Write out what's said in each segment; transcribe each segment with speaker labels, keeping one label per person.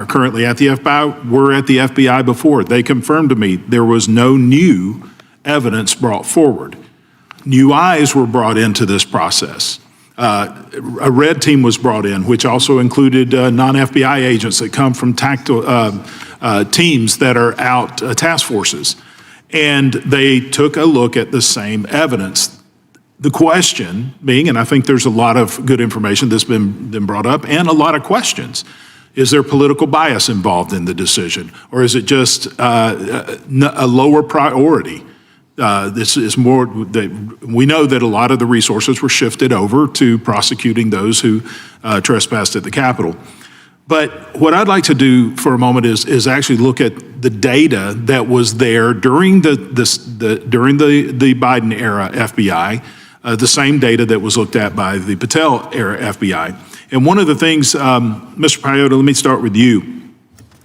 Speaker 1: currently at the FBI, were at the FBI before. They confirmed to me there was no new evidence brought forward. New eyes were brought into this process. A red team was brought in, which also included non-FBI agents that come from tactical teams that are out, task forces. And they took a look at the same evidence. The question being, and I think there's a lot of good information that's been brought up, and a lot of questions. Is there political bias involved in the decision? Or is it just a lower priority? This is more, we know that a lot of the resources were shifted over to prosecuting those who trespassed at the Capitol. But what I'd like to do for a moment is actually look at the data that was there during the Biden era FBI, the same data that was looked at by the Patel era FBI. And one of the things, Mr. Paiota, let me start with you.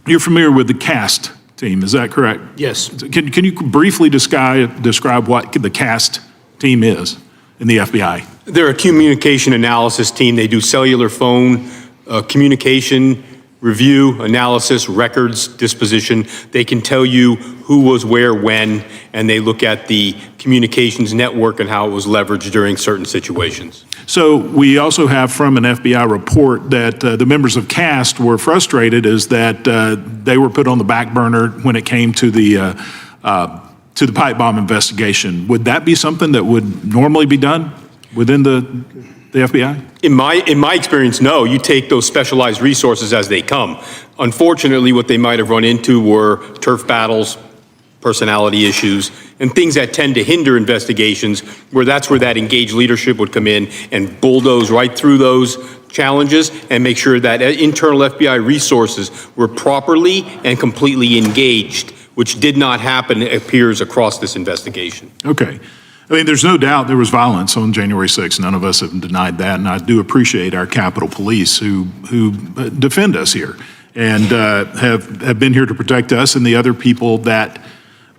Speaker 1: You're familiar with the CAST team, is that correct?
Speaker 2: Yes.
Speaker 1: Can you briefly describe what the CAST team is in the FBI?
Speaker 2: They're a communication analysis team. They do cellular phone communication, review, analysis, records, disposition. They can tell you who was where, when, and they look at the communications network and how it was leveraged during certain situations.
Speaker 1: So we also have from an FBI report that the members of CAST were frustrated is that they were put on the back burner when it came to the pipe bomb investigation. Would that be something that would normally be done within the FBI?
Speaker 2: In my experience, no. You take those specialized resources as they come. Unfortunately, what they might have run into were turf battles, personality issues, and things that tend to hinder investigations, where that's where that engaged leadership would come in and bulldoze right through those challenges and make sure that internal FBI resources were properly and completely engaged, which did not happen, it appears, across this investigation.
Speaker 1: Okay. I mean, there's no doubt there was violence on January 6th. None of us have denied that, and I do appreciate our Capitol Police who defend us here and have been here to protect us and the other people that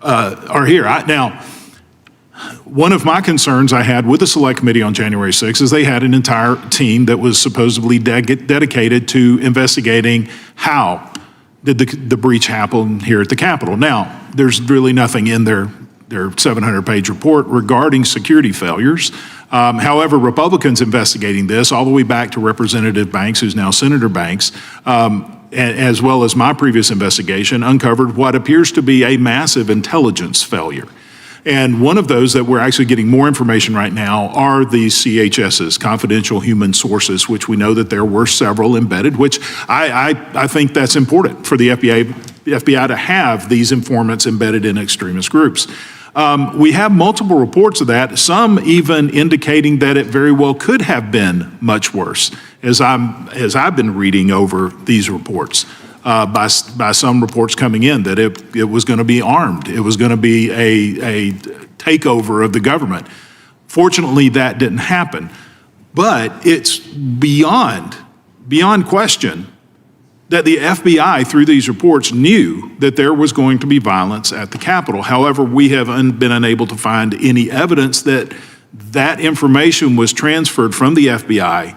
Speaker 1: are here. Now, one of my concerns I had with the Select Committee on January 6th is they had an entire team that was supposedly dedicated to investigating how did the breach happen here at the Capitol. Now, there's really nothing in their 700-page report regarding security failures. However, Republicans investigating this all the way back to Representative Banks, who's now Senator Banks, as well as my previous investigation, uncovered what appears to be a massive intelligence failure. And one of those that we're actually getting more information right now are the CHSs, confidential human sources, which we know that there were several embedded, which I think that's important for the FBI to have these informants embedded in extremist groups. We have multiple reports of that, some even indicating that it very well could have been much worse, as I've been reading over these reports, by some reports coming in that it was going to be armed, it was going to be a takeover of the government. Fortunately, that didn't happen, but it's beyond question that the FBI, through these reports, knew that there was going to be violence at the Capitol. However, we have been unable to find any evidence that that information was transferred from the FBI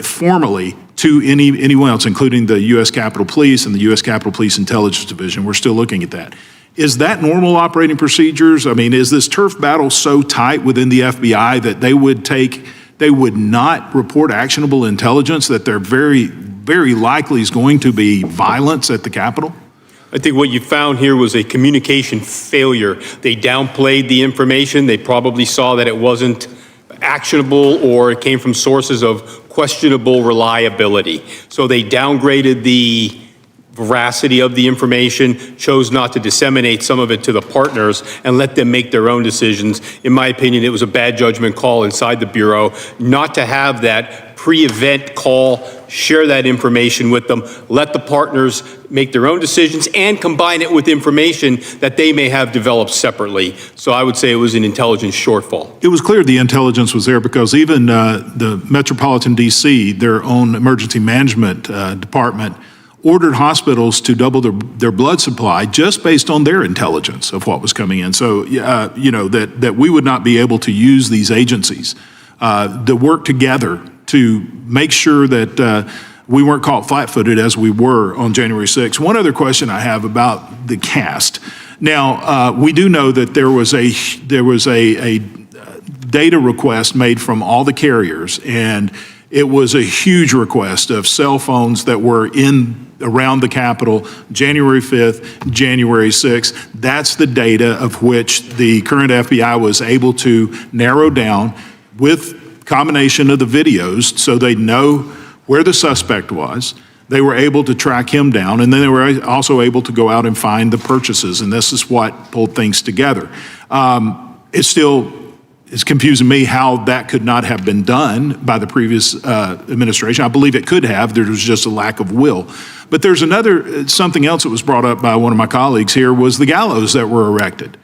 Speaker 1: formally to anyone else, including the U.S. Capitol Police and the U.S. Capitol Police Intelligence Division. We're still looking at that. Is that normal operating procedures? I mean, is this turf battle so tight within the FBI that they would not report actionable intelligence, that they're very likely is going to be violence at the Capitol?
Speaker 2: I think what you found here was a communication failure. They downplayed the information. They probably saw that it wasn't actionable or it came from sources of questionable reliability. So they downgraded the veracity of the information, chose not to disseminate some of it to the partners and let them make their own decisions. In my opinion, it was a bad judgment call inside the Bureau not to have that pre-event call, share that information with them, let the partners make their own decisions and combine it with information that they may have developed separately. So I would say it was an intelligence shortfall.
Speaker 1: It was clear the intelligence was there because even the Metropolitan DC, their own emergency management department, ordered hospitals to double their blood supply just based on their intelligence of what was coming in. So, that we would not be able to use these agencies to work together to make sure that we weren't caught flat-footed as we were on January 6th. One other question I have about the cast. Now, we do know that there was a data request made from all the carriers, and it was a huge request of cell phones that were around the Capitol January 5th, January 6th. That's the data of which the current FBI was able to narrow down with combination of the videos so they know where the suspect was. They were able to track him down, and then they were also able to go out and find the purchases, and this is what pulled things together. It's confusing me how that could not have been done by the previous administration. I believe it could have. There was just a lack of will. But there's something else that was brought up by one of my colleagues here was the gallows that were erected.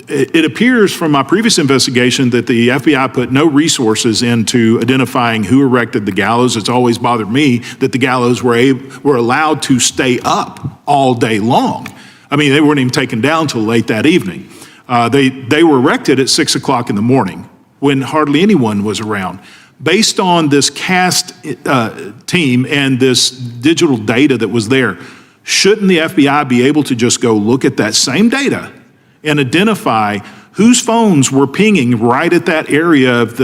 Speaker 1: It appears from my previous investigation that the FBI put no resources into identifying who erected the gallows. It's always bothered me that the gallows were allowed to stay up all day long. I mean, they weren't even taken down till late that evening. They were erected at 6 o'clock in the morning when hardly anyone was around. Based on this cast team and this digital data that was there, shouldn't the FBI be able to just go look at that same data and identify whose phones were pinging right at that area of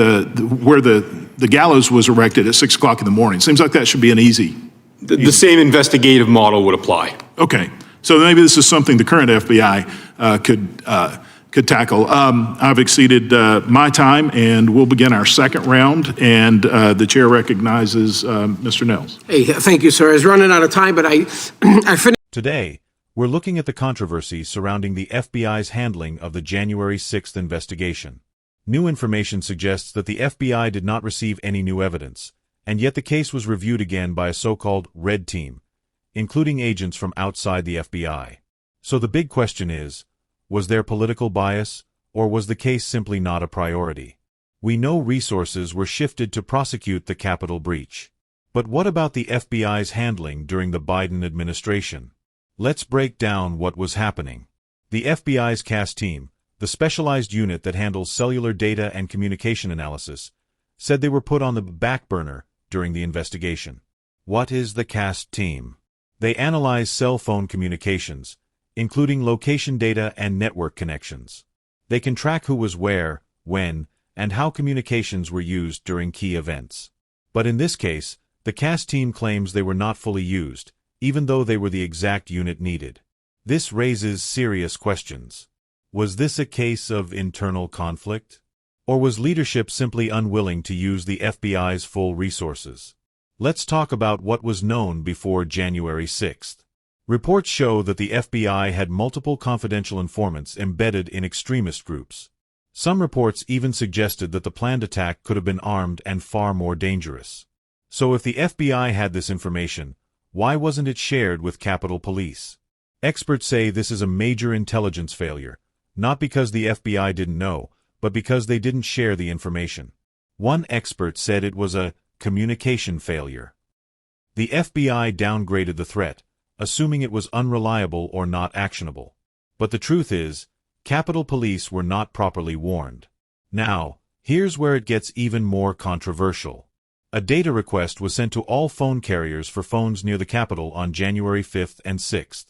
Speaker 1: where the gallows was erected at 6 o'clock in the morning? Seems like that should be an easy.
Speaker 2: The same investigative model would apply.
Speaker 1: Okay, so maybe this is something the current FBI could tackle. I've exceeded my time, and we'll begin our second round, and the chair recognizes Mr. Nels.
Speaker 3: Hey, thank you, sir. I was running out of time, but I finished.
Speaker 4: Today, we're looking at the controversy surrounding the FBI's handling of the January 6th investigation. New information suggests that the FBI did not receive any new evidence, and yet the case was reviewed again by a so-called red team, including agents from outside the FBI. So the big question is, was there political bias, or was the case simply not a priority? We know resources were shifted to prosecute the Capitol breach. But what about the FBI's handling during the Biden administration? Let's break down what was happening. The FBI's CAS team, the specialized unit that handles cellular data and communication analysis, said they were put on the back burner during the investigation. What is the CAS team? They analyze cell phone communications, including location data and network connections. They can track who was where, when, and how communications were used during key events. But in this case, the CAS team claims they were not fully used, even though they were the exact unit needed. This raises serious questions. Was this a case of internal conflict? Or was leadership simply unwilling to use the FBI's full resources? Let's talk about what was known before January 6th. Reports show that the FBI had multiple confidential informants embedded in extremist groups. Some reports even suggested that the planned attack could have been armed and far more dangerous. So if the FBI had this information, why wasn't it shared with Capitol Police? Experts say this is a major intelligence failure, not because the FBI didn't know, but because they didn't share the information. One expert said it was a communication failure. The FBI downgraded the threat, assuming it was unreliable or not actionable. But the truth is, Capitol Police were not properly warned. Now, here's where it gets even more controversial. A data request was sent to all phone carriers for phones near the Capitol on January 5th and 6th.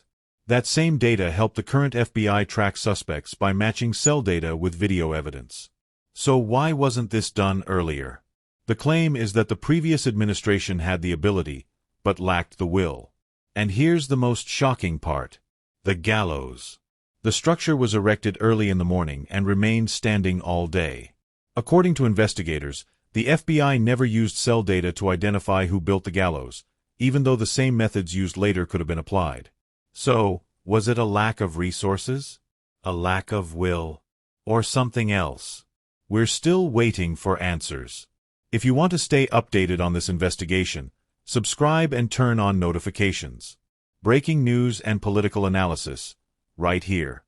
Speaker 4: That same data helped the current FBI track suspects by matching cell data with video evidence. So why wasn't this done earlier? The claim is that the previous administration had the ability, but lacked the will. And here's the most shocking part: the gallows. The structure was erected early in the morning and remained standing all day. According to investigators, the FBI never used cell data to identify who built the gallows, even though the same methods used later could have been applied. So, was it a lack of resources? A lack of will? Or something else? We're still waiting for answers. If you want to stay updated on this investigation, subscribe and turn on notifications. Breaking news and political analysis, right here.